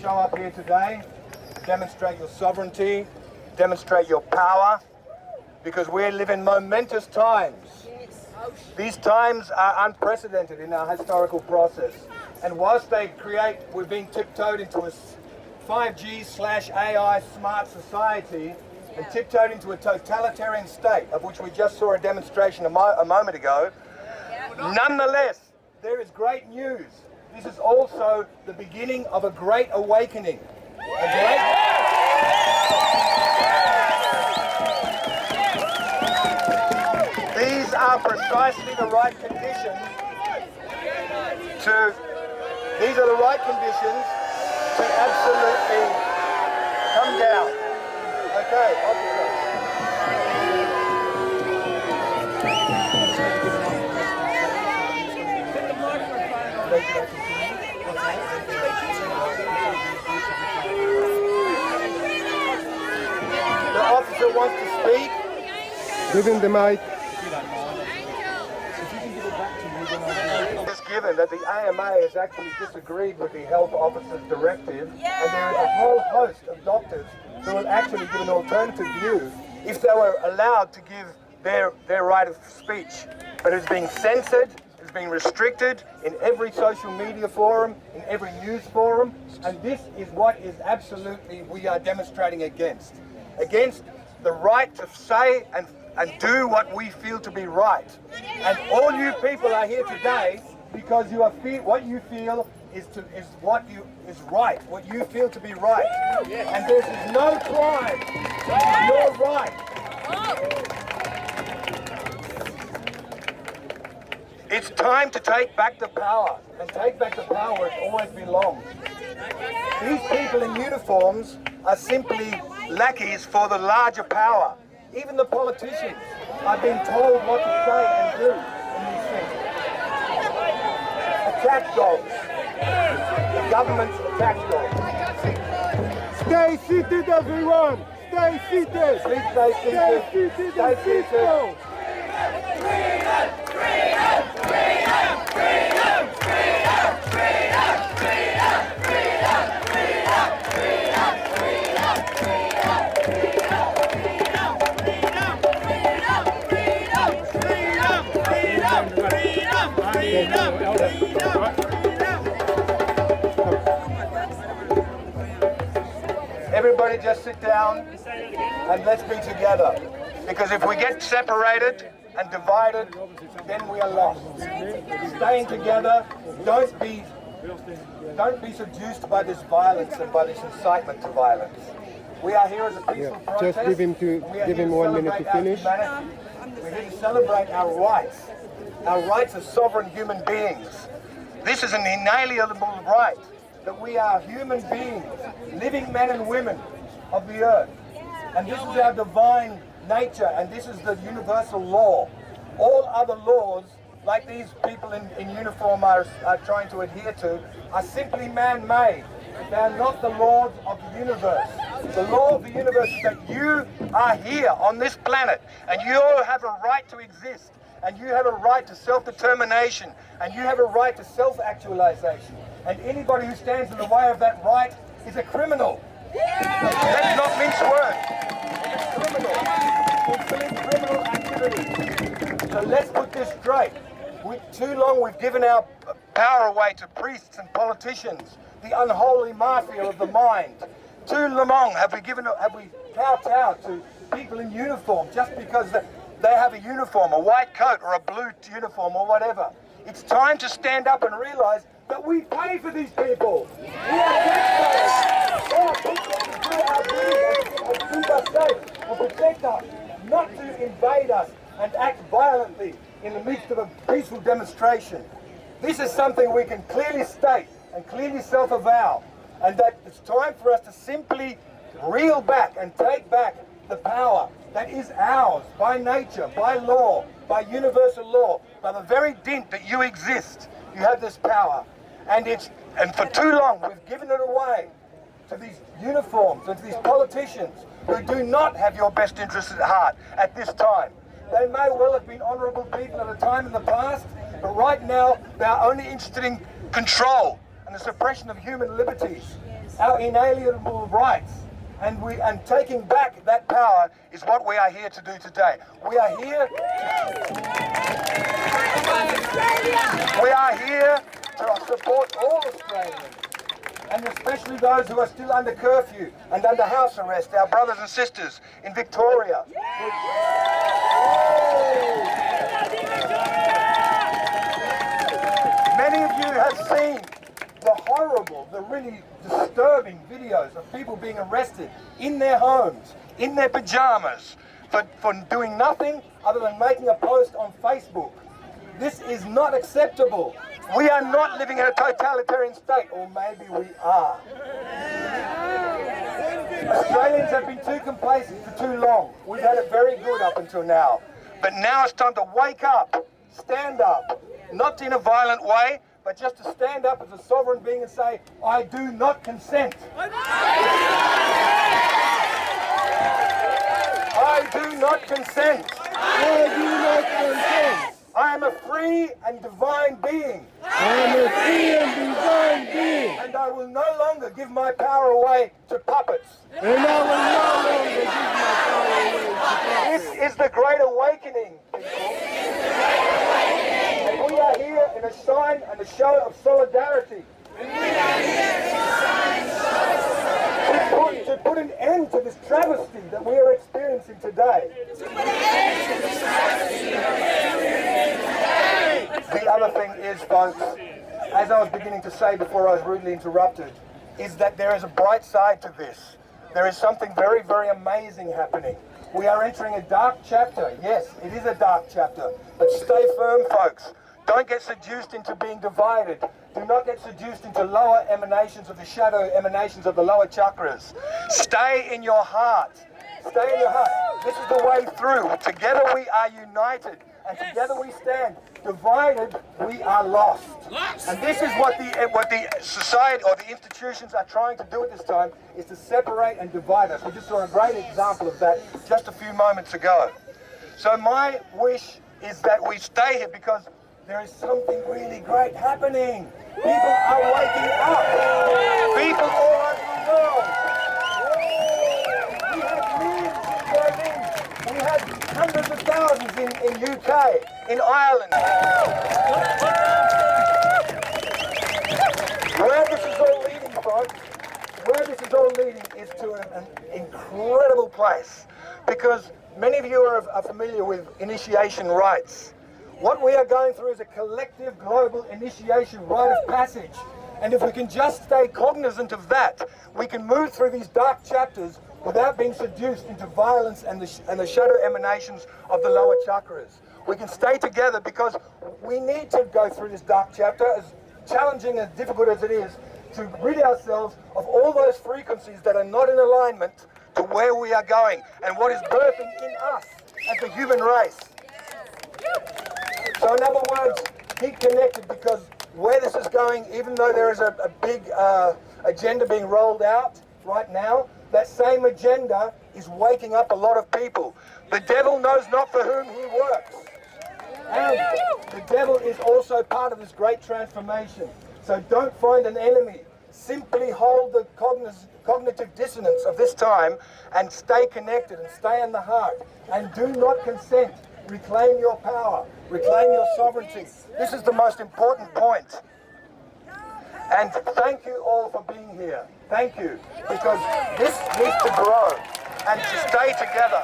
show up here today, demonstrate your sovereignty, demonstrate your power, because we live in momentous times. These times are unprecedented in our historical process. And whilst we're being tiptoed into a 5G/AI smart society and tiptoed into a totalitarian state, of which we just saw a demonstration a moment ago, nonetheless, there is great news. This is also the beginning of a great awakening. These are precisely the right conditions to absolutely come down. Okay, officer. The officer wants to speak. Give him the mic. It's given that the AMA has actually disagreed with the health officer's directive, and there is a whole host of doctors who will actually give an alternative view if they were allowed to give their right of speech. But it's being censored, it's being restricted in every social media forum, in every news forum, and this is what is absolutely we are demonstrating against the right to say and do what we feel to be right. And all you people are here today because what you feel is what is right, what you feel to be right. And this is no crime. This is your right. It's time to take back the power, and take back the power where it always belongs. These people in uniforms are simply lackeys for the larger power. Even the politicians are being told what to say and do in these things. Attack dogs. The government's attack dogs. Stay seated, everyone! Stay seated! Please stay seated. Stay seated. Everybody just sit down and let's be together. Because if we get separated and divided, then we are lost. Staying together, don't be seduced by this violence and by this incitement to violence. We are here as a peaceful protest. Just give him 1 minute to finish. We're here to celebrate our rights as sovereign human beings. This is an inalienable right, that we are human beings, living men and women of the earth. And this is our divine nature, and this is the universal law. All other laws, like these people in uniform are trying to adhere to, are simply man-made. They are not the laws of the universe. The law of the universe is that you are here on this planet, and you all have a right to exist, and you have a right to self-determination, and you have a right to self-actualization. And anybody who stands in the way of that right is a criminal. Let's not mince words. It's criminal activity. So let's put this straight. Too long we've given our power away to priests and politicians, the unholy mafia of the mind. Too long have we kowtowed to people in uniform just because they have a uniform, a white coat or a blue uniform or whatever. It's time to stand up and realize that we pay for these people. We are taxpayers. They are people to do our duty and keep us safe and protect us, not to invade us and act violently in the midst of a peaceful demonstration. This is something we can clearly state and clearly self-avow, and that it's time for us to simply reel back and take back the power that is ours by nature, by law, by universal law, by the very dint that you exist. You have this power, and for too long we've given it away to these uniforms and to these politicians who do not have your best interests at heart at this time. They may well have been honourable people at a time in the past, but right now they are only interested in control and the suppression of human liberties. our inalienable rights. And taking back that power is what we are here to do today. We are here to support all Australians, and especially those who are still under curfew and under house arrest, our brothers and sisters in Victoria. Many of you have seen the horrible, the really disturbing videos of people being arrested in their homes, in their pajamas, for doing nothing other than making a post on Facebook. This is not acceptable. We are not living in a totalitarian state, or maybe we are. Australians have been too complacent for too long. We've had it very good up until now. But now it's time to wake up, stand up, not in a violent way, but just to stand up as a sovereign being and say, I do not consent. I do not consent. I do not consent. I am a free and divine being. I am a free and divine being. And I will no longer give my power away to puppets. And I will no longer give my power away to puppets. This is the great awakening, people. And we are here in a sign and a show of solidarity. To put an end to this travesty that we are experiencing today. The other thing is, folks, as I was beginning to say before I was rudely interrupted, is that there is a bright side to this. There is something very, very amazing happening. We are entering a dark chapter. Yes, it is a dark chapter. But stay firm, folks. Don't get seduced into being divided. Do not get seduced into lower emanations of the shadow emanations of the lower chakras. Stay in your heart. Stay in your heart. This is the way through. Together we are united, and together we stand. Divided, we are lost. And this is what the society or the institutions are trying to do at this time, is to separate and divide us. We just saw a great example of that just a few moments ago. So my wish is that we stay here, because there is something really great happening. People are waking up. People all over the world. We had millions in Berlin. We had hundreds of thousands in UK, in Ireland. Where this is all leading, folks, where this is all leading is to an incredible place. Because many of you are familiar with initiation rites. What we are going through is a collective global initiation rite of passage. And if we can just stay cognizant of that, we can move through these dark chapters without being seduced into violence and the shadow emanations of the lower chakras. We can stay together, because we need to go through this dark chapter, as challenging and difficult as it is, to rid ourselves of all those frequencies that are not in alignment to where we are going and what is birthing in us as a human race. So in other words, keep connected, because where this is going, even though there is a big agenda being rolled out right now, that same agenda is waking up a lot of people. The devil knows not for whom he works. And the devil is also part of this great transformation. So don't find an enemy. Simply hold the cognitive dissonance of this time and stay connected and stay in the heart. And do not consent. Reclaim your power. Reclaim your sovereignty. This is the most important point. And thank you all for being here. Thank you. Because this needs to grow and to stay together.